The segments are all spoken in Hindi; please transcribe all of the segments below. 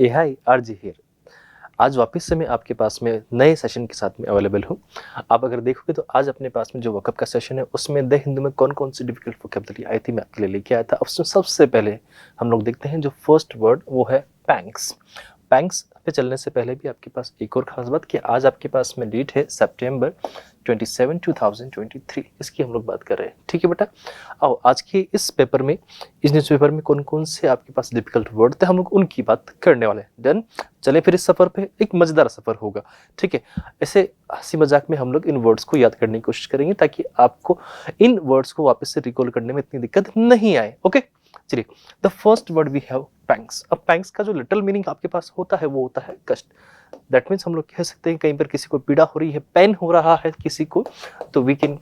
A hi RG here. आज वापस से मैं आपके पास में नए सेशन के साथ में अवेलेबल हूँ। आप अगर देखोगे तो आज अपने पास में जो वकअप का सेशन है उसमें द हिंदू में कौन कौन सी डिफिकल्ट वोकैबुलरी आई थी मैं आपके लिए लेके आया था। उसमें सबसे पहले हम लोग देखते हैं जो फर्स्ट वर्ड वो है पैंक्स। पैंक्स पे चलने से पहले भी आपके पास एक और खास बात कि आज आपके पास में डेट है सितंबर 27 2023, इसकी हम लोग बात कर रहे हैं। ठीक है बेटा, आओ आज के इस पेपर में, इस न्यूज़ पेपर में कौन कौन से आपके पास डिफिकल्ट वर्ड थे हम लोग उनकी बात करने वाले हैं। डन, चले फिर इस सफ़र पे, एक मज़ेदार सफ़र होगा। ठीक है, ऐसे हंसी मजाक में हम लोग इन वर्ड्स को याद करने की कोशिश करेंगे ताकि आपको इन वर्ड्स को वापस से रिकॉल करने में इतनी दिक्कत नहीं आए। ओके, चलिए the first word we have pangs. अब पैंक्स का जो लिटरल मीनिंग आपके पास होता है वो होता है कष्ट। दैट मीन्स हम लोग कह सकते हैं कहीं पर किसी को पीड़ा हो रही है, पेन हो रहा है किसी को, तो वी कैन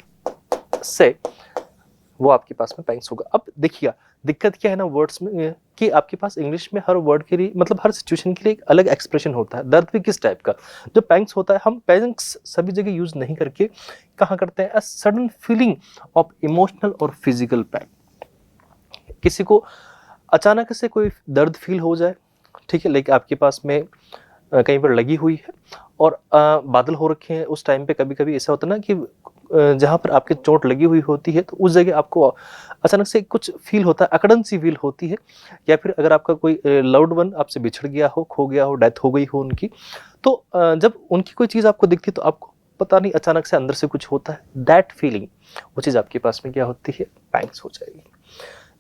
से वो आपके पास में पैंक्स होगा। अब देखिए दिक्कत क्या है ना वर्ड्स में कि आपके पास इंग्लिश में हर वर्ड के लिए मतलब हर सिचुएशन के लिए एक अलग एक्सप्रेशन होता है। दर्द भी किस टाइप का, जो पैंक्स होता है हम पैंक्स सभी जगह यूज नहीं करके कहाँ करते हैं, a sudden feeling of emotional और फिजिकल पेन। किसी को अचानक से कोई दर्द फील हो जाए, ठीक है, लेकिन आपके पास में कहीं पर लगी हुई है और बादल हो रखे हैं, उस टाइम पे कभी कभी ऐसा होता है ना कि जहाँ पर आपके चोट लगी हुई होती है तो उस जगह आपको अचानक से कुछ फील होता है, अकड़न सी फील होती है। या फिर अगर आपका कोई लव्ड वन आपसे बिछड़ गया हो, खो गया हो, डेथ हो गई हो उनकी, तो जब उनकी कोई चीज़ आपको दिखती है तो आपको पता नहीं अचानक से अंदर से कुछ होता है, दैट फीलिंग, वो चीज़ आपके पास में क्या होती है, पैंक्स हो जाएगी।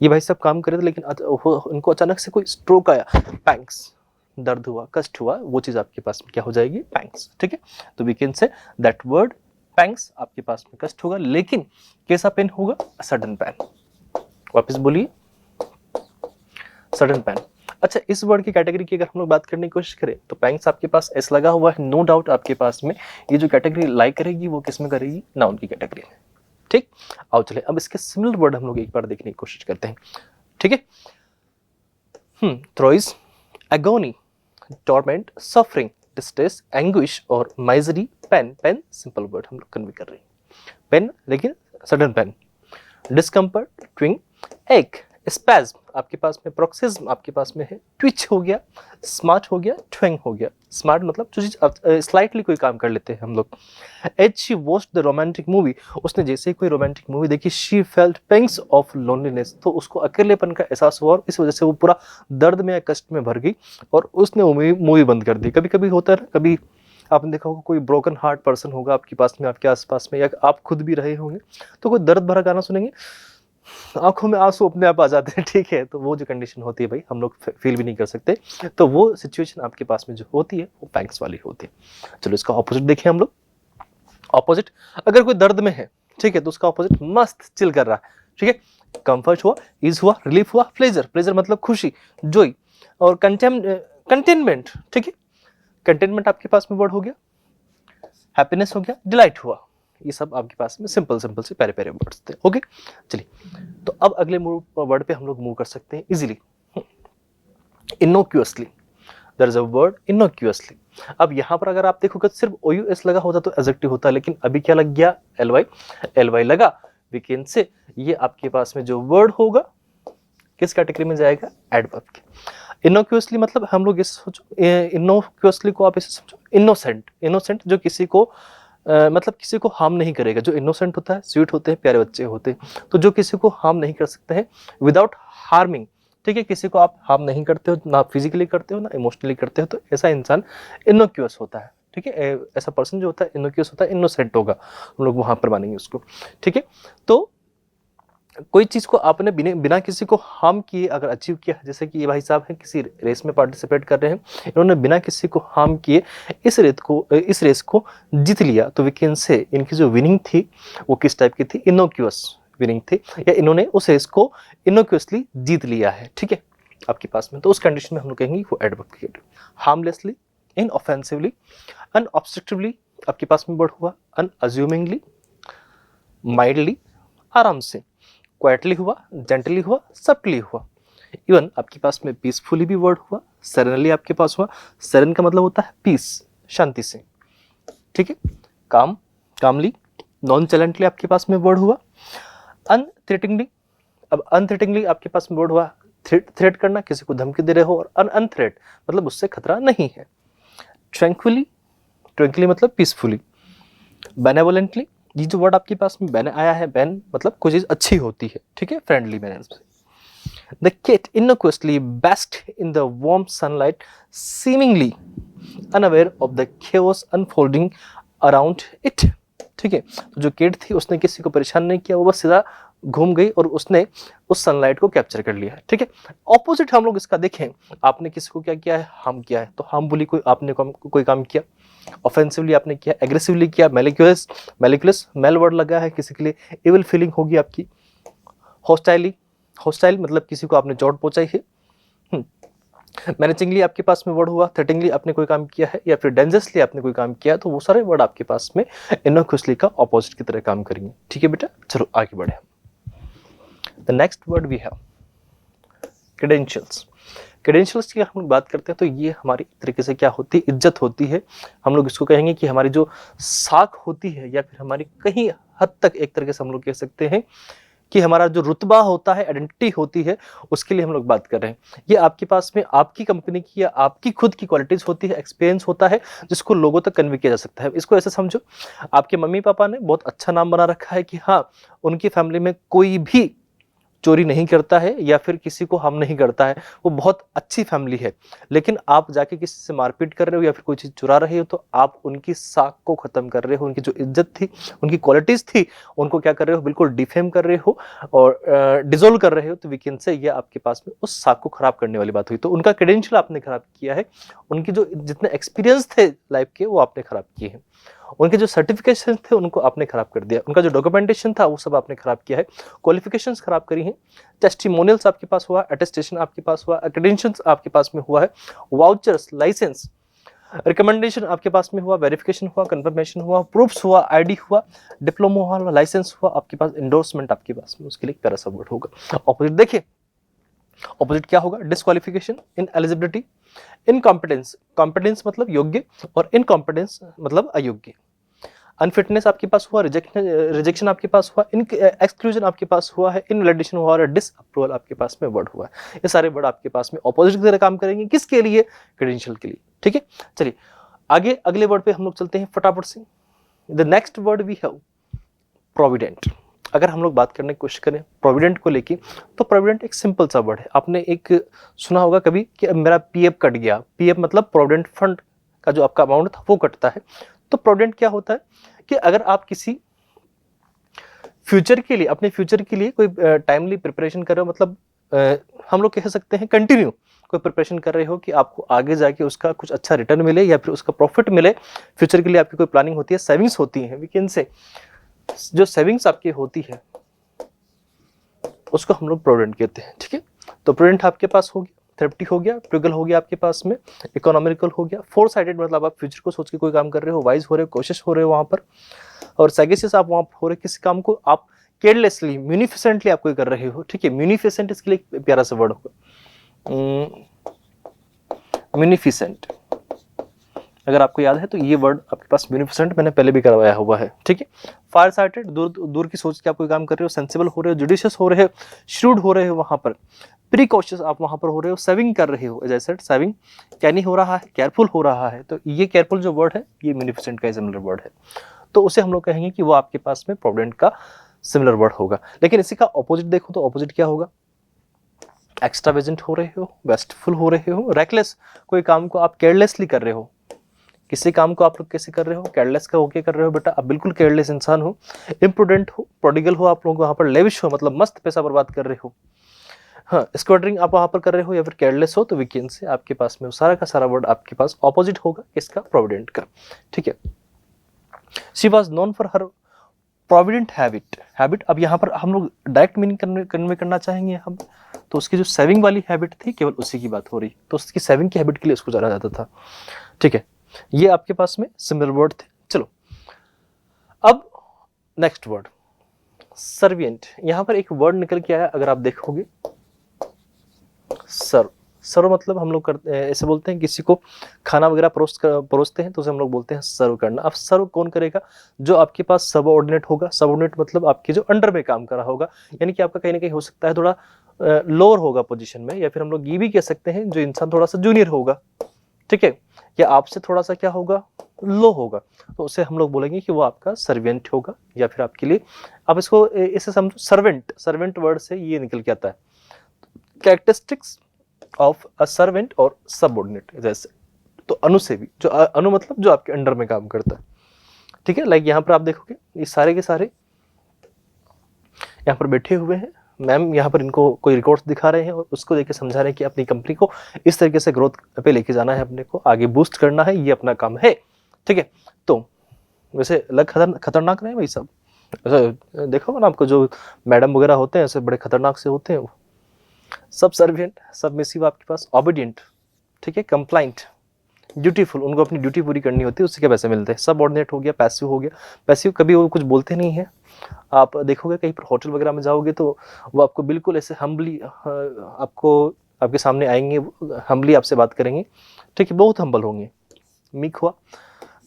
ये भाई सब काम करे थे लेकिन उनको अचानक से कोई स्ट्रोक आया, पैंक्स, दर्द हुआ, कष्ट हुआ, वो चीज़ आपके पास में क्या हो जाएगी, पैंक्स। ठीक है, तो we can say that word pangs आपके पास में कष्ट होगा, लेकिन कैसा पेन होगा, सडन पेन। वापस बोलिए, सडन पेन। अच्छा, इस वर्ड की कैटेगरी की अगर हम लोग बात करने की कोशिश करें तो पैंक्स आपके पास एस लगा हुआ है, नो डाउट आपके पास में ये जो कैटेगरी लाइक करेगी वो किस में करेगी, नाउन की कैटेगरी में। ठीक, आओ चले अब इसके सिमिलर वर्ड हम लोग एक बार देखने की कोशिश करते हैं। ठीक है, throes, agony, torment, suffering, distress, anguish और misery, pain. Pain simple word हम लोग कन्वे कर रहे हैं, पेन लेकिन सडन पेन। डिस्कम्फर्ट, ट्विंग, एक, स्पैज्म आपके पास में, प्रोक्सिज्म आपके पास में है, ट्विच हो गया, स्मार्ट हो गया, ट्विंग हो गया। स्मार्ट मतलब जो चीज स्लाइटली कोई काम कर लेते हैं हम लोग। As she watched the romantic movie, उसने जैसे ही कोई रोमांटिक मूवी देखी, she felt pangs of loneliness, तो उसको अकेलेपन का एहसास हुआ और इस वजह से वो पूरा दर्द में या कष्ट में भर गई और उसने मूवी बंद कर दी। कभी कभी होता है, कभी आपने देखा होगा कोई ब्रोकन हार्ट पर्सन होगा आपके पास में, आपके आसपास में, या आप खुद भी रहे होंगे, तो कोई दर्द भरा गाना सुनेंगे, आंखों में आंसू अपने आप आ जाते हैं। ठीक है, तो वो जो कंडीशन होती है भाई हम लोग फील भी नहीं कर सकते, तो वो सिचुएशन आपके पास में जो होती है वो पैंक्स वाली होती है। चलो इसका ऑपोजिट देखें हम लोग। ऑपोजिट, अगर कोई दर्द में है, ठीक है, तो उसका ऑपोजिट मस्त चिल कर रहा है। ठीक है, कंफर्ट हुआ, ईज हुआ, रिलीफ हुआ, प्लेजर, प्लेजर मतलब खुशी, जॉय, और कंटेनमेंट। ठीक है, कंटेनमेंट आपके पास में वर्ड हो गया, हैप्पीनेस हो गया, डिलाइट हुआ। ये सब आपके पास में सिंपल सिंपल से प्यारे प्यारे वर्ड्स थे। ओके, चलिए तो अब अगले वर्ड पे हम लोग मूव कर सकते हैं easily. Innocuously, there is a word innocuously. अब यहाँ पर अगर आप देखोगे सिर्फ OUS लगा होता तो एडजेक्टिव होता, लेकिन अभी क्या लग गया, LY लगा, वी कैन से ये आपके पास में जो वर्ड होगा किस कैटेगरी में जाएगा, एडवर्ब के। इनोक्यूअसली मतलब हम लोग इस सोचो, इनोक्यूअसली को आप इसे समझो इनोसेंट। इनोसेंट जो किसी को मतलब किसी को हार्म नहीं करेगा, जो इनोसेंट होता है, स्वीट होते हैं, प्यारे बच्चे होते हैं, तो जो किसी को हार्म नहीं कर सकते हैं विदाउट हार्मिंग। ठीक है, किसी को आप हार्म नहीं करते हो, ना फिजिकली करते हो ना इमोशनली करते हो, तो ऐसा इंसान इनोक्यूअस होता है। ठीक है, ऐसा पर्सन जो होता है इनोक्यूअस होता है, इनोसेंट होगा, हम लोग वहां पर मानेंगे उसको। ठीक है, तो कोई चीज को आपने बिना किसी को हार्म किए अगर अचीव किया, जैसे कि ये भाई साहब हैं किसी रेस में पार्टिसिपेट कर रहे हैं, इन्होंने बिना किसी को हार्म किए इस रेस को जीत लिया, तो वी कैन से इनकी जो विनिंग थी वो किस टाइप की थी, इनोक्यूअस विनिंग थी, या इन्होंने उस रेस को इनोक्यूअसली जीत लिया है। ठीक है, आपके पास में, तो उस कंडीशन में हम लोग कहेंगे वो एडवोकेट। हार्मलेसली, इनऑफेंसिवली, अनऑब्स्ट्रक्टिवली आपके पास में वर्ड हुआ, अनअज्यूमिंगली, माइल्डली आराम से, क्वाइटली हुआ, जेंटली हुआ, सटली हुआ। इवन आपके पास में पीसफुली भी वर्ड हुआ, सरेनली आपके पास हुआ। सरेन का मतलब होता है पीस, शांति से। ठीक है, काम, कामली, नॉन आपके पास में वर्ड हुआ। अनथ्रेटिंगली, अब अनथ्रेटिंगली आपके पास में वर्ड हुआ, थ्रेट करना, किसी को धमकी दे रहे हो, और अनथ्रेट मतलब उससे खतरा नहीं है। ट्रैंक्विली मतलब पीसफुली। बेनेवोलेंटली, ये जो वर्ड आपके पास में बेन आया है, बेन मतलब कोई चीज अच्छी होती है, ठीक है, फ्रेंडली मैनर से। The cat innocuously basked in the warm sunlight, seemingly unaware of the chaos unfolding around it. ठीक है, तो जो केट थी उसने किसी को परेशान नहीं किया, वो बस सीधा घूम गई और उसने उस सनलाइट को कैप्चर कर लिया है। ठीक है, ऑपोजिट हम लोग इसका देखें, आपने किसी को क्या किया है, हार्म किया है। तो हार्मफुली कोई आपने कोई काम किया, ऑफेंसिवली आपने किया, एग्रेसिवली किया, मैलिकुलस मेल वर्ड लगा है किसी के लिए, इविल फीलिंग होगी आपकी। हॉस्टाइल मतलब किसी को आपने चोट पहुंचाई है। मैनेजिंगली आपके पास में वर्ड हुआ, थ्रेटिंगली आपने कोई काम किया है, या फिर डेंजरसली आपने कोई काम किया, तो वो सारे वर्ड आपके पास में इनोक्यूसली का ऑपोजिट की तरह काम करेंगे। ठीक है बेटा, चलो आगे बढ़े। The next word we have credentials. Credentials की हम बात करते हैं तो ये हमारी तरीके से क्या होती है, इज्जत होती है। हम लोग इसको कहेंगे कि हमारी जो साख होती है, या फिर हमारी कहीं हद तक एक तरीके से हम लोग कह सकते हैं कि हमारा जो रुतबा होता है, आइडेंटिटी होती है, उसके लिए हम लोग बात कर रहे हैं। ये आपके पास में आपकी कंपनी की या आपकी खुद की क्वालिटीज होती है, एक्सपीरियंस होता है, जिसको लोगों तक कन्वे किया जा सकता है। इसको ऐसे समझो, आपके मम्मी पापा ने बहुत अच्छा नाम बना रखा है कि हाँ, उनकी फैमिली में कोई भी चोरी नहीं करता है या फिर किसी को हार्म नहीं करता है, वो बहुत अच्छी फैमिली है। लेकिन आप जाके किसी से मारपीट कर रहे हो या फिर कोई चीज चुरा रहे हो, तो आप उनकी साख को खत्म कर रहे हो, उनकी जो इज्जत थी, उनकी क्वालिटीज थी, उनको क्या कर रहे हो, बिल्कुल डिफेम कर रहे हो और डिजोल्व कर रहे हो। तो वी कैन से ये आपके पास में उस साख को खराब करने वाली बात हुई। तो उनका क्रेडेंशियल आपने खराब किया है, उनकी जो जितने एक्सपीरियंस थे लाइफ के वो आपने खराब किए हैं, उनके जो सर्टिफिकेशन थे उनको आपने खराब कर दिया, उनका जो डॉक्यूमेंटेशन था वो सब आपने खराब किया है, क्वालिफिकेशंस खराब करी हैं, टेस्टिमोनियल्स आपके पास हुआ, अटेस्टेशन आपके पास हुआ, क्रेडेंशियल्स आपके पास में हुआ है, वाउचर्स, लाइसेंस, रिकमेंडेशन आपके पास में हुआ, वेरिफिकेशन हुआ, कंफर्मेशन हुआ, प्रूफ्स हुआ, आईडी हुआ, डिप्लोमा हुआ, लाइसेंस हुआ, आपके पास एंडोर्समेंट आपके पास में, उसके लिए एक प्यारा सा वर्ड होगा। ऑपोजिट देखिए, ऑपोजिट क्या होगा, डिस्क्वालिफिकेशन, इन एलिजिबिलिटी, इनकॉम्पिटेंस, कॉम्पिटेंस मतलब योग्य और इनकॉम्पिटेंस मतलब अयोग्य, अनफिटनेस आपके पास हुआ, रिजेक्शन आपके पास हुआ, एक्सक्लूजन आपके पास हुआ है, इनवैलिडेशन हुआ और डिसअप्रूवल आपके पास में वर्ड हुआ है। ये सारे वर्ड आपके पास में ऑपोजिट की तरह काम करेंगे, किसके लिए, क्रेडेंशियल के लिए। ठीक है, चलिए आगे अगले वर्ड पे हम लोग चलते हैं फटाफट से। The next word we have provident. अगर हम लोग बात करने की कोशिश करें प्रोविडेंट को लेके, तो प्रोविडेंट एक सिंपल सा वर्ड है। आपने एक सुना होगा कभी कि मेरा पीएफ कट गया, पीएफ मतलब प्रोविडेंट फंड का जो आपका अमाउंट था वो कटता है। तो प्रोविडेंट क्या होता है कि अगर आप किसी फ्यूचर के लिए, अपने फ्यूचर के लिए कोई टाइमली प्रिपरेशन कर रहे हो, मतलब हम लोग कह सकते हैं कंटिन्यू कोई प्रिपरेशन कर रहे हो कि आपको आगे जाके उसका कुछ अच्छा रिटर्न मिले या फिर उसका प्रॉफिट मिले, फ्यूचर के लिए आपकी कोई प्लानिंग होती है, सेविंग्स होती है, वी कैन से जो सेविंग्स आपकी होती है उसको हम लोग प्रोविडेंट कहते हैं। ठीक है, तो प्रोविडेंट आपके पास हो गया, थ्रिफ्टी हो गया, फ्रुगल हो गया आपके पास में, इकोनॉमिकल हो गया, फोर साइडेड मतलब आप फ्यूचर को सोच के कोई काम कर रहे हो, वाइज हो रहे हो, कोशिश हो रहे हो वहां पर, और सैगेसियस आप वहां हो रहे हो, किसी काम को आप केयरलेसली, म्यूनिफिसेंटली आप कोई कर रहे हो। ठीक है, म्यूनिफिसेंट इसके लिए एक प्यारा सा वर्ड होगा, म्यूनिफिसेंट, अगर आपको याद है तो ये वर्ड आपके पास म्यूनिफिसेंट मैंने पहले भी करवाया हुआ है। ठीक है, फार साइटेड, दूर की सोच के आप कोई काम कर रहे हो, सेंसिबल हो रहे हो, जुडिशियस हो रहे हो, श्रूड हो रहे हो वहां पर, प्रीकॉशियस आप वहां पर हो रहे हो, सेविंग कर रहे हो, एज आई सेड सेविंग, कैनी हो रहा है, केयरफुल हो रहा है। तो ये केयरफुल जो वर्ड है ये म्यूनिफिसेंट का सिमिलर वर्ड है, तो उसे हम लोग कहेंगे कि वो आपके पास में प्रोविडेंट का सिमिलर वर्ड होगा। लेकिन इसी का ऑपोजिट देखो तो ऑपोजिट क्या होगा, एक्स्ट्रावेजेंट हो रहे हो, वेस्टफुल हो रहे हो, रेकलेस, कोई काम को आप केयरलेसली कर रहे हो, किसी काम को आप लोग कैसे कर रहे हो, केयरलेस का होके कर रहे हो बेटा, आप बिल्कुल केयरलेस इंसान हो, इम्प्रूडेंट हो, प्रोडिगल हो, आप लोग वहां पर लेविश हो, मतलब मस्त पैसा बर्बाद कर रहे हो, हाँ, स्क्वाडरिंग आप वहां पर कर रहे हो या फिर केयरलेस हो, तो वीकेंड से आपके पास में सारा का सारा वर्ड आपके पास ऑपोजिट होगा किसका, प्रोविडेंट का। ठीक है, she was known for her provident habit, अब यहाँ पर हम लोग डायरेक्ट मीनिंग कन्वे करना चाहेंगे हम, तो उसकी जो सेविंग वाली हैबिट थी केवल उसी की बात हो रही, तो उसकी सेविंग की हैबिट के लिए उसको जाना जाता था। ठीक है, ये आपके पास में सिमिलर वर्ड थे। चलो अब नेक्स्ट वर्ड सर्विएंट, यहां पर एक वर्ड निकल के आया, अगर आप देखोगे सर्व मतलब हम लोग करते हैं, ऐसे बोलते हैं किसी को खाना वगैरह परोसते हैं तो उसे हम लोग बोलते हैं सर्व करना। अब सर्व कौन करेगा? जो आपके पास सबऑर्डिनेट होगा। सबऑर्डिनेट मतलब आपके जो अंडर में काम कर रहा होगा, यानी कि आपका कहीं ना कहीं हो सकता है थोड़ा लोअर होगा पोजीशन में, या फिर हम लोग ये भी कह सकते हैं जो इंसान थोड़ा सा जूनियर होगा, ठीक है, या आपसे थोड़ा सा क्या होगा, लो होगा, तो उसे हम लोग बोलेंगे कि वो आपका सर्वेंट होगा, या फिर आपके लिए आप इसको इसे समझो सर्वेंट। सर्वेंट वर्ड से ये निकल के आता है कैरेक्टरिस्टिक्स ऑफ अ सर्वेंट और सबऑर्डिनेट जैसे। तो अनु से भी, जो अनु मतलब जो आपके अंडर में काम करता है, ठीक है। लाइक यहाँ पर आप देखोगे ये सारे के सारे यहाँ पर बैठे हुए हैं, मैम यहाँ पर इनको कोई रिकॉर्ड्स दिखा रहे हैं और उसको देख के समझा रहे हैं कि अपनी कंपनी को इस तरीके से ग्रोथ पे लेके जाना है, अपने को आगे बूस्ट करना है, ये अपना काम है, ठीक है। तो वैसे लग खतरनाक नहीं भाई सब, ऐसा देखो ना आपको जो मैडम वगैरह होते हैं ऐसे बड़े खतरनाक से होते हैं वो सब। सर्वेंट, सबमिसिव आपके पास, ऑबिडियंट, ठीक है, कंप्लाइंट, ड्यूटीफुल, उनको अपनी ड्यूटी पूरी करनी होती है, उससे क्या पैसे मिलते हैं। सबऑर्डिनेट हो गया, पैसिव हो गया। पैसिव कभी वो कुछ बोलते नहीं है, आप देखोगे कहीं पर होटल वगैरह में जाओगे तो वो आपको बिल्कुल ऐसे हम्बली आपको आपके सामने आएंगे, हम्बली आपसे बात करेंगे, ठीक है, बहुत हम्बल होंगे। मीक हुआ,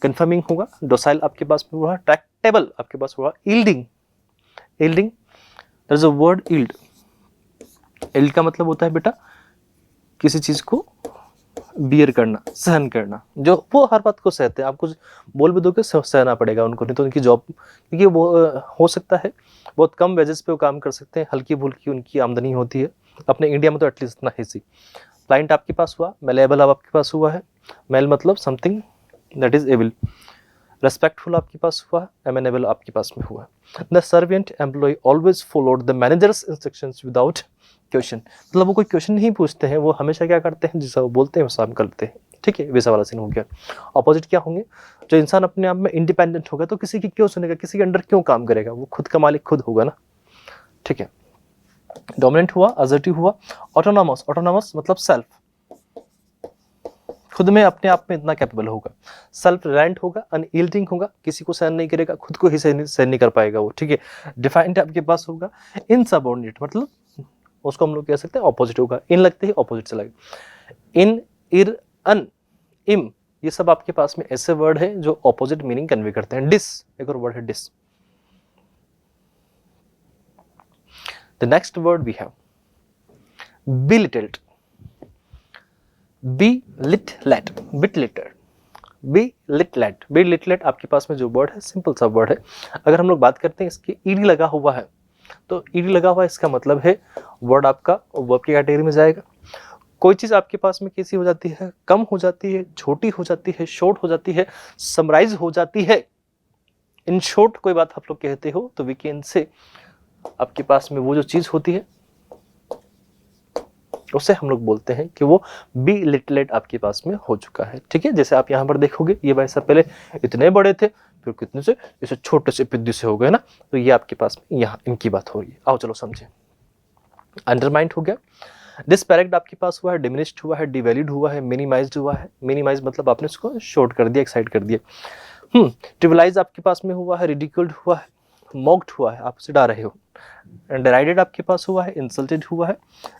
कन्फर्मिंग होगा, डोसाइल आपके पास में हुआ, ट्रैक्टेबल आपके पास हुआ, yielding. Yielding, there is a word yield. Yield का मतलब होता है बेटा किसी चीज को बियर करना, सहन करना, जो वो हर बात को सहते हैं। आप कुछ बोल भी दोगे सहना पड़ेगा उनको, नहीं तो उनकी जॉब, क्योंकि वो हो सकता है बहुत कम वेजेस पे वो काम कर सकते हैं, हल्की फुल्की उनकी आमदनी होती है, अपने इंडिया में तो एटलीस्ट इतना ही सी। क्लाइंट आपके पास हुआ, मेलेबल अब आपके पास हुआ है, मेल मतलब something that is able, respectful आपके पास हुआ, एमेनेबल आपके पास में हुआ। The servant employ always followed the manager's instructions without question, मतलब वो कोई क्वेश्चन नहीं पूछते हैं, वो हमेशा क्या करते हैं, जैसा वो बोलते हैं वैसा हम करते हैं, ठीक है, वैसा वाला सीन हो गया। अपोजिट क्या होंगे? जो इंसान अपने आप में इंडिपेंडेंट होगा तो किसी की क्यों सुनेगा, किसी के अंडर क्यों काम करेगा, वो खुद का मालिक खुद होगा ना, ठीक है। डोमिनेंट हुआ, असर्टिव हुआ, ऑटोनॉमस। ऑटोनॉमस मतलब सेल्फ, खुद में अपने आप में इतना कैपेबल होगा। सेल्फ रिलायंट होगा, अनयील्डिंग होगा, किसी को सहन नहीं करेगा, खुद को ही सहन नहीं कर पाएगा वो, ठीक है। डिफाइंड आपके पास होगा। इनसबऑर्डिनेट मतलब उसको हम लोग कह सकते हैं ऑपोजिट होगा, इन लगते ही ऑपोजिट चलेगा। इन, इर, अन, इम, ये सब आपके पास में ऐसे वर्ड है जो ऑपोजिट मीनिंग कन्वे करते हैं। डिस, एक और वर्ड है this. The next word we have belittled, belittled, belittled, belittled. Belittled आपके पास में जो वर्ड है सिंपल सा वर्ड है। अगर हम लोग बात करते हैं इसकी ईडी लगा हुआ है, तो ईडी लगा हुआ है इसका मतलब है वर्ड आपका वर्ब की कैटेगरी में जाएगा। कोई चीज आपके पास में कैसी हो जाती है, कम हो जाती है, छोटी हो जाती है, शॉर्ट हो जाती है, समराइज हो जाती है, इन शॉर्ट कोई बात आप लोग कहते हो तो वी कैन से आपके पास में वो जो चीज होती है उसे हम लोग बोलते हैं कि वो बिलिटलेट आपके पास में हो चुका है, ठीक है। जैसे आप यहाँ पर देखोगे ये भाई साहब पहले इतने बड़े थे, फिर कितने से इसे छोटे से पिद्दी से हो गए ना, तो ये आपके पास में यहाँ इनकी बात हो रही है। आओ चलो समझे। अंडरमाइंड हो गया, डिस्पैरेक्ट आपके पास हुआ है, डिमिनिश्ड हुआ है, डिवैल्यूड हुआ है, मिनिमाइज्ड हुआ है। मिनिमाइज मतलब आपने उसको शॉर्ट कर दिया, एक्साइड कर दिया। ट्रिविलाइज आपके पास में हुआ है, रिडिक्यूल्ड हुआ है, मॉक्ड हुआ है, आप उसे डा रहे हो। डेराइडेड आपके पास हुआ है, इंसल्टेड हुआ है,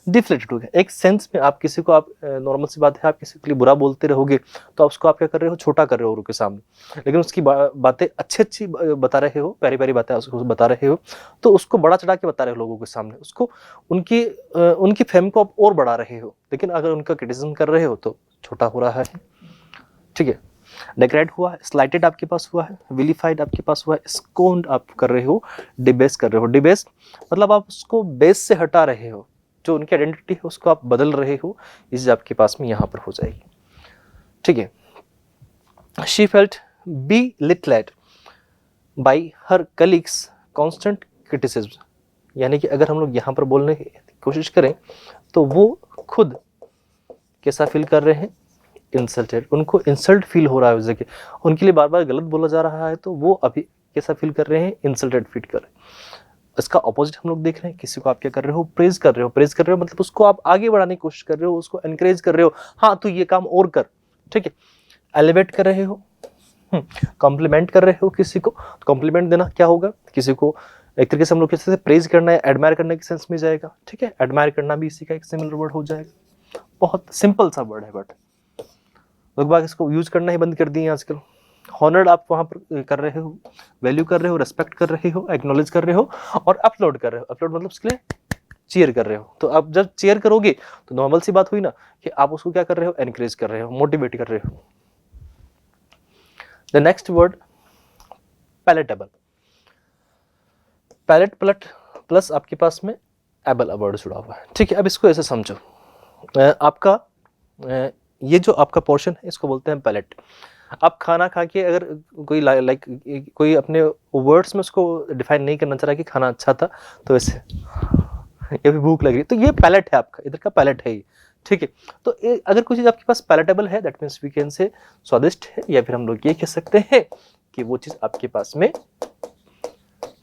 डिफ्लेक्टेड हुआ है। एक सेंस में आप किसी को, आप नॉर्मल सी बात है, आप किसी के लिए बुरा बोलते रहोगे तो आप उसको आप क्या कर रहे हो, छोटा कर रहे हो उनके सामने। लेकिन उसकी बातें अच्छी बता रहे हो, प्यारी प्यारी बातें उसको बता रहे हो, तो उसको बड़ा चढ़ा के बता रहे हो लोगों के सामने, उसको उनकी फेम को आप और बढ़ा रहे हो। लेकिन अगर उनका क्रिटिसिज्म कर रहे हो तो छोटा हो रहा है, ठीक है। डेग्रेड हुआ है, स्लाइटेड आपके पास हुआ है, विलिफाइड आपके पास हुआ है, स्कोन्ड आप कर रहे हो, डिबेस कर रहे हो। डिबेस मतलब आप उसको बेस से हटा रहे हो, जो उनकी आइडेंटिटी है उसको आप बदल रहे हो, इस आपके पास में यहाँ पर हो जाएगी, ठीक है। She felt belittled by her colleagues constant criticism, यानी कि अगर हम लोग यहाँ पर बोलने की कोशिश करें तो वो खुद कैसा फील कर रहे हैं, इंसल्टेड, उनको इंसल्ट फील हो रहा है उस जगह, उनके लिए बार बार गलत बोला जा रहा है, तो वो अभी कैसा फील कर रहे हैं, इंसल्टेड फील कर रहे हैं। इसका ऑपोजिट हम लोग देख रहे हैं, किसी को आप क्या कर रहे हो, प्रेज कर रहे हो। प्रेज कर रहे हो मतलब उसको आप आगे बढ़ाने की कोशिश कर रहे हो, उसको एनकरेज कर रहे हो, हाँ तू ये काम और कर, ठीक है। एलिवेट कर रहे हो, कॉम्प्लीमेंट कर रहे हो किसी को। कॉम्प्लीमेंट देना क्या होगा, किसी को एक तरीके से हम लोग कैसे प्रेज करना है, एडमायर करने के सेंस में जाएगा, ठीक है। एडमायर करना भी इसी का एक सिमिलर वर्ड हो जाएगा। बहुत सिंपल सा वर्ड है, बट लोग बाग इसको यूज करना ही बंद कर दिए आजकल। हॉनर्ड आप वहां पर कर रहे हो, वैल्यू कर रहे हो, रेस्पेक्ट कर रहे हो, एक्नॉलेज कर रहे हो, और अपलोड कर रहे हो। अपलोड मतलब उसके लिए चीयर कर रहे हो। तो आप जब चीयर करोगे तो नॉर्मल सी बात हुई ना कि आप उसको क्या कर रहे हो, एनकरेज कर रहे हो, मोटिवेट कर रहे हो। The next word palatable. Palate plus आपके पास में एबल वर्ड जुड़ा हुआ है, ठीक है। अब इसको ऐसे समझो, आपका ये जो आपका पोर्शन है इसको बोलते हैं पैलेट। आप खाना खा के अगर कोई लाइक कोई अपने वर्ड्स में उसको डिफाइन नहीं करना चाह रहा कि खाना अच्छा था, तो ऐसे ये भी भूख लग रही, तो ये पैलेट है आपका, इधर का पैलेट है ये, ठीक है। तो अगर कोई चीज आपके पास पैलेटेबल है, that means we can say स्वादिष्ट है, या फिर हम लोग ये कह सकते हैं कि वो चीज आपके पास में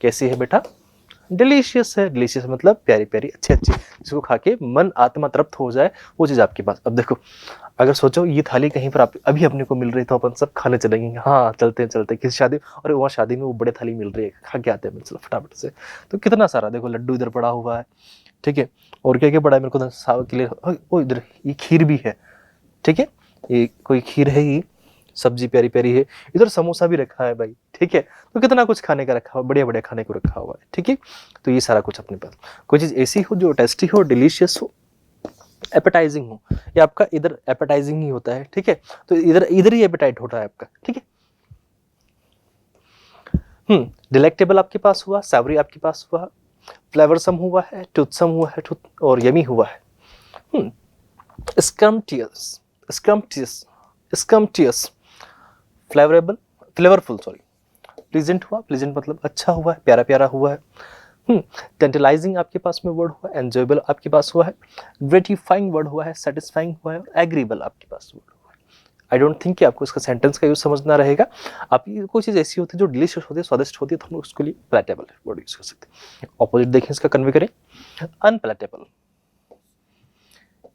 कैसी है बेटा, डिलीशियस है। डिलीशियस मतलब प्यारी प्यारी, अच्छी अच्छी, जिसको खा के मन आत्मा तृप्त हो जाए, वो चीज आपके पास। अब देखो, अगर सोचो ये थाली कहीं पर आप अभी अपने को मिल रही तो अपन सब खाने चलेंगे, हाँ चलते हैं किसी शादी, और वहाँ शादी में वो बड़े थाली मिल रही है, खा के आते हैं चलो फटाफट से। तो कितना सारा देखो लड्डू इधर पड़ा हुआ है, ठीक है, और क्या क्या पड़ा है मेरे को साव के लिए, ओ इधर ये खीर भी है, ठीक है, ये कोई खीर है, ये सब्जी प्यारी प्यारी है, इधर समोसा भी रखा है भाई, ठीक है। तो कितना कुछ खाने का रखा हुआ, बढ़िया बढ़िया खाने को रखा हुआ है, ठीक है। तो ये सारा कुछ अपने पास, कोई चीज ऐसी हो जो टेस्टी हो, डिलीशियस हो, एपेटाइजिंग हो, ये आपका इधर एपेटाइजिंग ही होता है, ठीक है। तो इधर ही एपेटाइट होता है आपका, ठीक है। डिलेक्टेबल आपके पास हुआ, सैवरी आपके पास हुआ, फ्लेवरसम हुआ है, टूथसम हुआ है, और यमी हुआ है। स्क्रम्पटियस, फ्लेवरेबल, फ्लेवरफुल, सॉरी, प्लीजेंट हुआ, प्लीजेंट मतलब अच्छा हुआ है, प्यारा प्यारा हुआ है। टेंटलाइजिंग आपके पास में वर्ड हुआ है, एंजॉयबल आपके पास हुआ है, ग्रेटिफाइंग वर्ड हुआ है, सेटिस्फाइंग हुआ है, और एग्रीबल आपके पास वर्ड हुआ है। आई डोंट थिंक कि आपको इसका सेंटेंस का यूज समझना रहेगा। आप कोई चीज ऐसी होती है जो डिलीशियस होती है, स्वादिष्ट होती है, तो हम उसके लिए पैलेटेबल वर्ड यूज कर सकते हैं। ऑपोजिट देखें इसका, कन्वे करें, अनपैलेटेबल,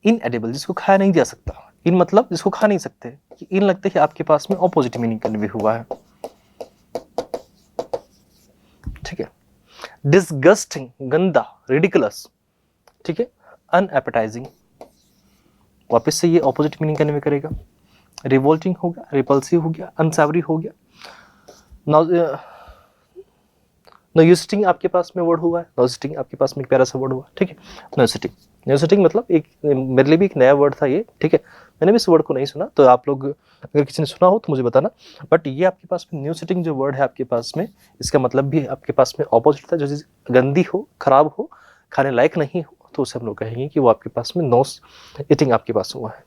इनएडिबल, जिसको खाया नहीं जा सकता। इन मतलब जिसको खा नहीं सकते, इन लगते हैं आपके पास में ऑपोजिट मीनिंग कन्वे हुआ है, ठीक है। डिसगस्टिंग, गंदा, रिडिकुलस, ठीक है। अनएपेटाइजिंग, वापस से ये ऑपोजिट मीनिंग कन्वे करेगा। रिवोल्टिंग हो गया, रिपल्सिव हो गया, अनसावरी हो गया। नॉइसिटिंग आपके पास में वर्ड हुआ है, नॉइसिटिंग आपके पास में एक प्यारा सा वर्ड हुआ, ठीक है। नॉइसिटिंग मतलब एक मेरे लिए भी एक नया वर्ड था ये, ठीक है। मैंने भी इस वर्ड को नहीं सुना, तो आप लोग अगर किसी ने सुना हो तो मुझे बताना। बट ये आपके पास में न्यूसिटिंग जो वर्ड है आपके पास में, इसका मतलब भी आपके पास में ऑपोजिट था। जो चीज़ गंदी हो, खराब हो, खाने लायक नहीं हो, तो उसे हम लोग कहेंगे कि वो आपके पास में नॉस ईटिंग आपके पास हुआ है,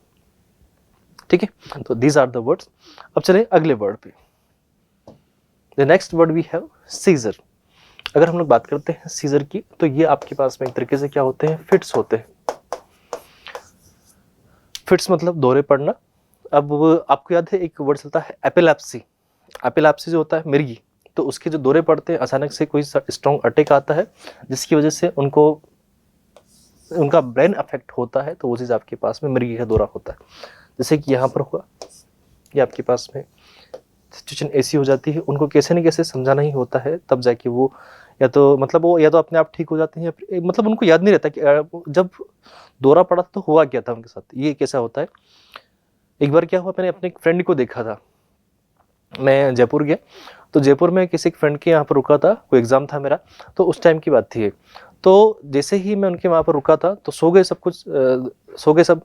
ठीक है। तो दीज आर द वर्ड्स। अब चले अगले वर्ड पे। The next word we have seizure. अगर हम लोग बात करते हैं सीजर की, तो ये आपके पास में एक तरीके से क्या होते हैं, फिट्स होते हैं। फिट्स मतलब दौरे पड़ना। अब आपको याद है एक वर्ड चलता है एपिलेप्सी। एपिलेप्सी जो होता है मिर्गी, तो उसके जो दौरे पड़ते हैं, अचानक से कोई स्ट्रॉन्ग अटैक आता है जिसकी वजह से उनका ब्रेन अफेक्ट होता है, तो वो चीज़ आपके पास में मिर्गी का दौरा होता है। जैसे कि यहाँ पर हुआ, ये आपके पास में सिचुएशन ऐसी हो जाती है, उनको कैसे न कैसे समझाना ही होता है, तब जाके वो या तो अपने आप ठीक हो जाते हैं, या फिर मतलब उनको याद नहीं रहता कि जब दौरा पड़ा तो हुआ क्या था उनके साथ, ये कैसा होता है। एक बार क्या हुआ, मैंने अपने एक फ्रेंड को देखा था, मैं जयपुर गया, तो जयपुर में किसी फ्रेंड के यहाँ पर रुका था, कोई एग्जाम था मेरा, तो उस टाइम की बात थी। तो जैसे ही मैं उनके वहाँ पर रुका था, तो सो गए सब।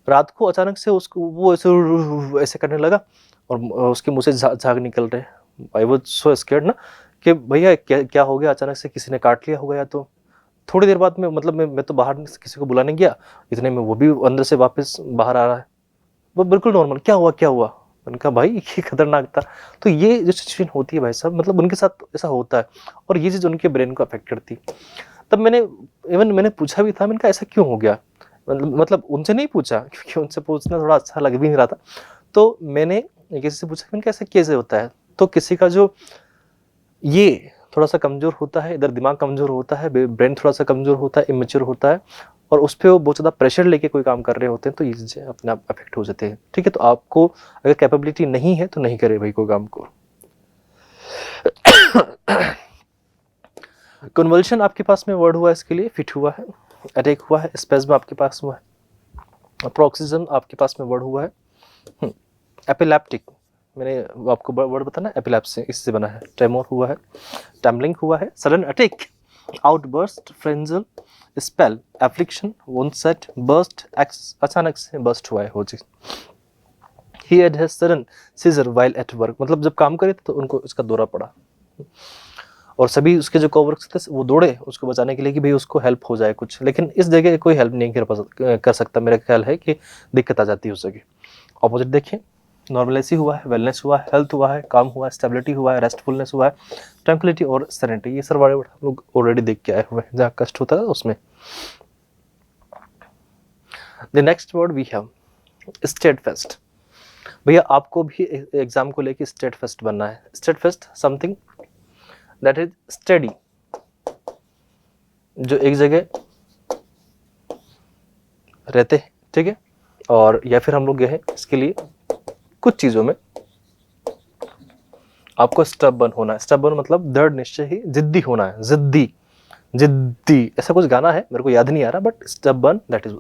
रात को अचानक से उसको वो ऐसे करने लगा, और उसके मुंह से झाग निकल रहे। आई वाज सो स्कैर्ड ना, कि भैया क्या हो गया, अचानक से किसी ने काट लिया होगा। या तो थोड़ी देर बाद में मैं तो बाहर किसी को बुलाने गया, इतने में वो भी अंदर से वापस बाहर आ रहा है, वो बिल्कुल नॉर्मल, क्या हुआ। मैंने कहा भाई ये खतरनाक था। तो ये जो सिचुएशन होती है भाई साहब, मतलब उनके साथ ऐसा होता है, और ये चीज़ उनके ब्रेन को अफेक्ट करती। तब मैंने पूछा भी था, मैंने कहा ऐसा क्यों हो गया, मतलब उनसे नहीं पूछा, क्योंकि उनसे पूछना थोड़ा अच्छा लग भी नहीं रहा था। तो मैंने किसी से पूछा, मैंने कहा ऐसा कैसे होता है। तो किसी का जो ये थोड़ा सा कमजोर होता है, इधर दिमाग कमजोर होता है, ब्रेन थोड़ा सा कमजोर होता है, इमेच्योर होता है, और उस पर वो बहुत ज़्यादा प्रेशर लेके कोई काम कर रहे होते हैं, तो ये चीज़ें अपने आप अफेक्ट हो जाते हैं, ठीक है। तो आपको अगर कैपेबिलिटी नहीं है तो नहीं करे भाई कोई काम को। कन्वल्शन आपके पास में वर्ड हुआ है, इसके लिए फिट हुआ है, अटैक हुआ है, स्पेज्म आपके पास हुआ है, प्रोक्सिज्म आपके पास में वर्ड हुआ है। एपिलेप्टिक, मैंने आपको वर्ड बताना, एपिलेप्सी इससे बना है। ट्रेमोर हुआ है, टैम्बलिंग हुआ है, sudden attack, outburst, frenzy, spell, affliction, onset, burst, अचानक से बर्स्ट हुआ है वो चीज। He had has sudden seizure while at work, मतलब जब काम करे तो उनको इसका दौरा पड़ा और सभी उसके जो कोवर्कर्स थे वो दौड़े उसको बचाने के लिए कि भाई उसको हेल्प हो जाए कुछ, लेकिन इस जगह कोई हेल्प नहीं कर सकता। मेरा ख्याल है कि दिक्कत आ जाती है उस जगह। ऑपोजिट देखिए, नॉर्मलेसी हुआ है, वेलनेस हुआ है, हेल्थ हुआ है, काम हुआ है, स्टेबिलिटी हुआ है, रेस्टफुलनेस हुआ है, ट्रैंक्विलिटी और सेरेनिटी। ये सर बड़े हम लोग ऑलरेडी देख के आए हुए हैं, जहाँ कष्ट होता है उसमें। The next word we have steadfast. भैया आपको भी एग्जाम को लेके स्टेडफास्ट बनना है। Steadfast something that is steady, जो एक जगह रहते हैं, ठीक है, और या फिर हम लोग गए हैं इसके लिए कुछ चीजों में आपको स्टबर्न होना है। स्टबर्न मतलब दृढ़ निश्चय ही, जिद्दी होना है, जिद्दी जिद्दी, ऐसा कुछ गाना है मेरे को याद नहीं आ रहा, but stubborn that is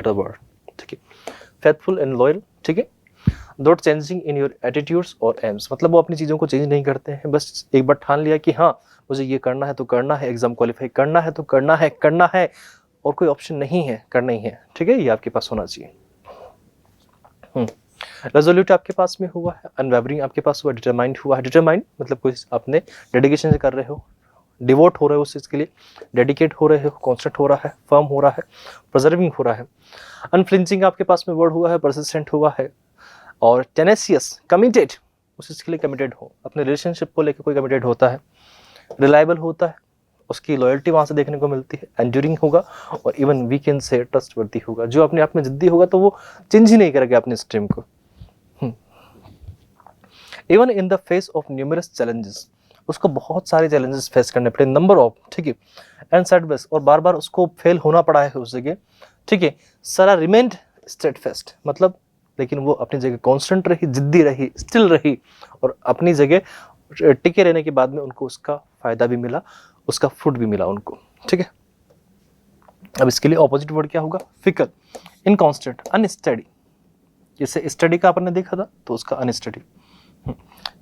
word, ठीक है। फेथफुल एंड लॉयल, ठीक है। Not changing in your attitudes और एम्स, मतलब वो अपनी चीज़ों को चेंज नहीं करते हैं, बस एक बार ठान लिया कि हाँ मुझे ये करना है तो करना है, एग्जाम क्वालिफाई करना है तो करना है और कोई ऑप्शन नहीं है, करना ही है, ठीक है। ये आपके पास होना चाहिए। रेजोल्यूट आपके पास में हुआ है, अनवेवरिंग आपके पास हुआ, डिटरमाइंड हुआ है। डिटरमाइंड मतलब कोई आपने डेडिकेशन से कर रहे हो, डिवोट हो रहे हो उस चीज़ के लिए, डेडिकेट हो रहे हो, कॉन्स्टेंट हो रहा है, फर्म हो रहा है, प्रिजर्विंग हो रहा है। अनफ्लिंचिंग आपके पास में वर्ड हुआ है, परसिस्टेंट हुआ है, और टेनेसियस, कमिटेड, उस चीज़ के लिए कमिटेड हो, अपने रिलेशनशिप को लेकर कोई कमिटेड होता है, रिलायबल होता है, उसकी लॉयल्टी वहाँ से देखने को मिलती है, एंड्यूरिंग होगा, और even we can say trustworthy होगा। जो अपने आप में जिद्दी होगा तो वो चेंज ही नहीं करेगा अपने स्ट्रीम को। Even in the face of numerous challenges, उसको बहुत सारे चैलेंजेस फेस करने पड़े, नंबर ऑफ, ठीक है, एंड सेटबैक्स, और बार बार उसको फेल होना पड़ा है उस जगह, ठीक है। सारा रिमेंड स्टेडफास्ट, मतलब लेकिन वो अपनी जगह कांस्टेंट रही, जिद्दी रही, स्टिल रही, और अपनी जगह टिके रहने के बाद में उनको उसका फायदा भी मिला, उसका फ्रूट भी मिला उनको, ठीक है। अब इसके लिए ऑपोजिट वर्ड क्या होगा? Fickle, inconstant, unsteady. जैसे स्टडी का आपने देखा था तो उसका अनस्टडी।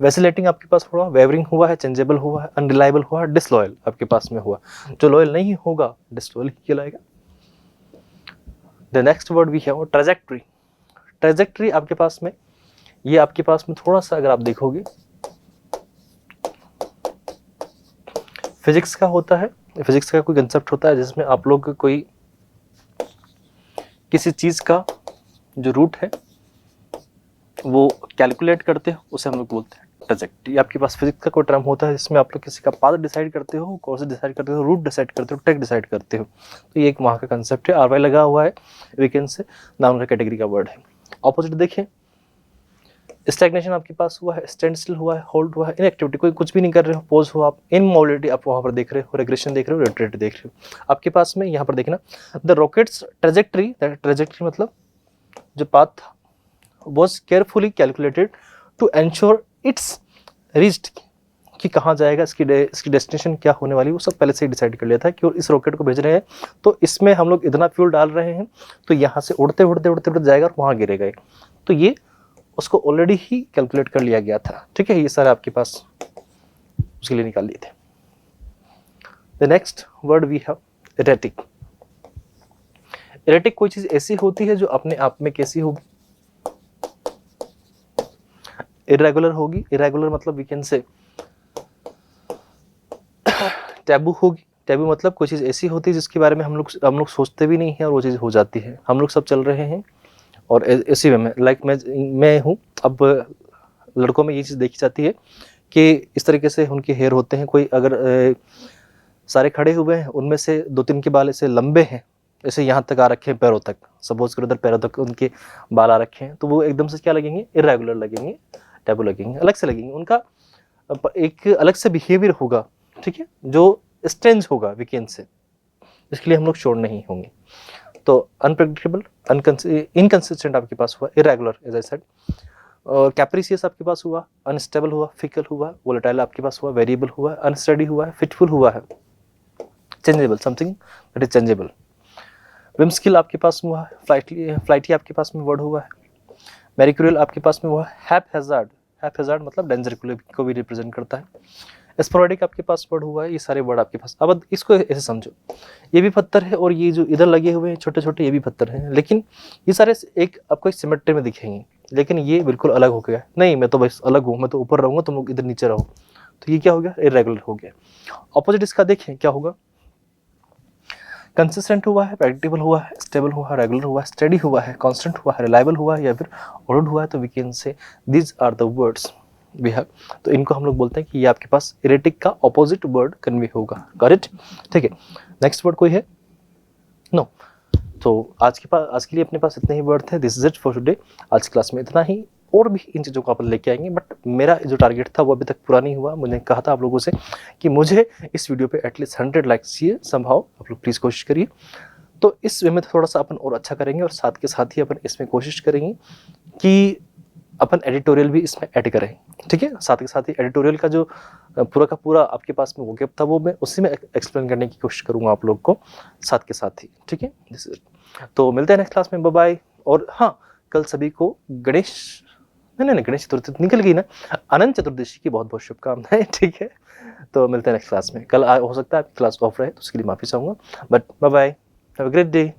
वैसिलेटिंग आपके पास हुआ, वेवरिंग हुआ है, चेंजेबल हुआ है, अनरिलायबल हुआ है, डिसलॉयल आपके पास में हुआ। जो लॉयल नहीं होगा डिसलॉयल ही कहलाएगा। The next word we have trajectory. Trajectory आपके पास में, ये आपके पास में थोड़ा सा अगर आप देखोगे फिजिक्स का होता है। फिजिक्स का कोई कंसेप्ट होता है जिसमें आप लोग कोई किसी चीज का जो रूट है वो कैलकुलेट करते हो, उसे हम लोग बोलते हैं ट्रैजेक्टरी। आपके पास फिजिक्स का कोई टर्म होता है जिसमें आप लोग किसी का पाथ डिसाइड करते हो, कोर्स डिसाइड करते हो, रूट डिसाइड करते हो, ट्रैक डिसाइड करते हो। तो ये एक वहाँ का कंसेप्ट है। आरवाई लगा हुआ है, वीकेंड से नाउन का कैटेगरी का वर्ड है। ऑपोजिट देखिए, स्टैग्नेशन आपके पास हुआ है, स्टैंड स्टिल हुआ है, होल्ड हुआ है, इनएक्टिविटी, कोई कुछ भी नहीं कर रहे हो, पोज हो आप, इनमोबिलिटी आप वहाँ पर देख रहे हो, रेग्रेशन देख रहे हो, रिट्रीट देख रहे हो। आपके पास में यहाँ पर देखना द रॉकेट्स ट्रैजेक्टरी, ट्रैजेक्टरी मतलब जो पाथ था was carefully calculated to ensure it's reached, कि कहाँ जाएगा, इसकी डेस्टिनेशन क्या होने वाली, वो सब पहले से ही डिसाइड कर लिया था कि इस रॉकेट को भेज रहे हैं तो इसमें हम लोग इतना फ्यूल डाल रहे हैं तो यहाँ से उड़ते उड़ते उड़ते उड़ते जाएगा और वहाँ गिरेगा। तो ये उसको ऑलरेडी ही कैलकुलेट कर लिया गया था, ठीक है। ये सारे आपके पास उसके लिए निकाल लिए थे। The next word we have erratic. Erratic कोई चीज ऐसी होती है जो अपने आप में कैसी होगी? इरेगुलर होगी। इरेगुलर मतलब वी कैन से टैबू होगी। टैबू मतलब कोई चीज ऐसी होती है जिसके बारे में हम लोग सोचते भी नहीं है और वो चीज हो जाती है। हम लोग सब चल रहे हैं और इसी में लाइक मैं हूँ। अब लड़कों में ये चीज़ देखी जाती है कि इस तरीके से उनके हेयर होते हैं। कोई अगर सारे खड़े हुए हैं उनमें से 2-3 के बाल ऐसे लंबे हैं, ऐसे यहाँ तक आ रखे हैं, पैरों तक, सपोज करो उधर पैरों तक उनके बाल आ रखे हैं, तो वो एकदम से क्या लगेंगे? इरेगुलर लगेंगे, टैबू लगेंगे, अलग से लगेंगे। उनका एक अलग से बिहेवियर होगा, ठीक है, जो स्ट्रेंज होगा वीकेंड से, इसके लिए हम लोग श्योर नहीं होंगे। तो अनप्रेडिक्टेबल, इनकंसिस्टेंट आपके पास हुआ, इरेगुलर एज आई सेड, और कैप्रिसियस आपके पास हुआ, अनस्टेबल हुआ, फिकल हुआ, वोलेटाइल आपके पास हुआ, वेरिएबल हुआ, अनस्टडी हुआ है, फिटफुल हुआ है, changeable, something that is changeable. Whimsical आपके पास में हुआ है, फ्लाइटी आपके पास में वर्ड हुआ है, मेरिक्यूरियल आपके पास में हुआ है, हैपहैज़ार्ड मतलब डेंजर को भी रिप्रेजेंट करता है। स्पोरेडिक आपके पास वर्ड हुआ है। ये सारे वर्ड आपके पास। अब इसको ऐसे समझो, ये भी पत्थर है और ये जो इधर लगे हुए हैं छोटे छोटे ये भी पत्थर हैं, लेकिन ये सारे एक आपको एक सिमेट्री में दिखेंगे, लेकिन ये बिल्कुल अलग हो गया। नहीं मैं तो बस अलग हूँ, मैं तो ऊपर रहूँगा, तुम लोग इधर नीचे रहो, तो ये क्या हो गया, इरेगुलर हो गया। ऑपोजिट इसका देखें क्या होगा, कंसिस्टेंट हुआ है, प्रेडिक्टेबल हुआ है, स्टेबल हुआ है, रेगुलर हुआ है, स्टडी हुआ है, कांस्टेंट हुआ है, रिलायबल हुआ है, या फिर ऑर्डर्ड हुआ है, तो we can say these are the words we have. तो इनको हम लोग बोलते हैं कि ये आपके पास इरेटिक का ऑपोजिट वर्ड कन्वे होगा। Got it? ठीक है, नेक्स्ट वर्ड कोई है? नो। तो आज के लिए अपने पास इतने ही वर्ड थे। This is it for today. आज की क्लास में इतना ही, और भी इन चीज़ों को आप लेके आएंगे, बट मेरा जो टारगेट था वो अभी तक पूरा नहीं हुआ। मैंने कहा था आप लोगों से कि मुझे इस वीडियो पे एटलीस्ट 100 लाइक्स चाहिए समहाउ। आप लोग प्लीज़ कोशिश करिए। तो इस वे में थोड़ा सा अपन और अच्छा करेंगे, और साथ के साथ ही अपन इसमें कोशिश करेंगे कि अपन एडिटोरियल भी इसमें ऐड करें। ठीक है, साथ के साथ ही एडिटोरियल का जो पूरा का पूरा आपके पास में वोकैब था वो मैं उसी में एक्सप्लेन करने की कोशिश करूँगा आप लोग को साथ के साथ ही। ठीक है, तो मिलते हैं नेक्स्ट क्लास में। Bye bye. और हाँ, कल सभी को गणेश चतुर्थी निकल गई ना, अनंत चतुर्दशी की बहुत बहुत शुभकामनाएं। ठीक है, तो मिलते हैं नेक्स्ट क्लास में। कल हो सकता है आपकी क्लास ऑफ रहे, तो उसके लिए माफी चाहूँगा, but bye bye, have a great day.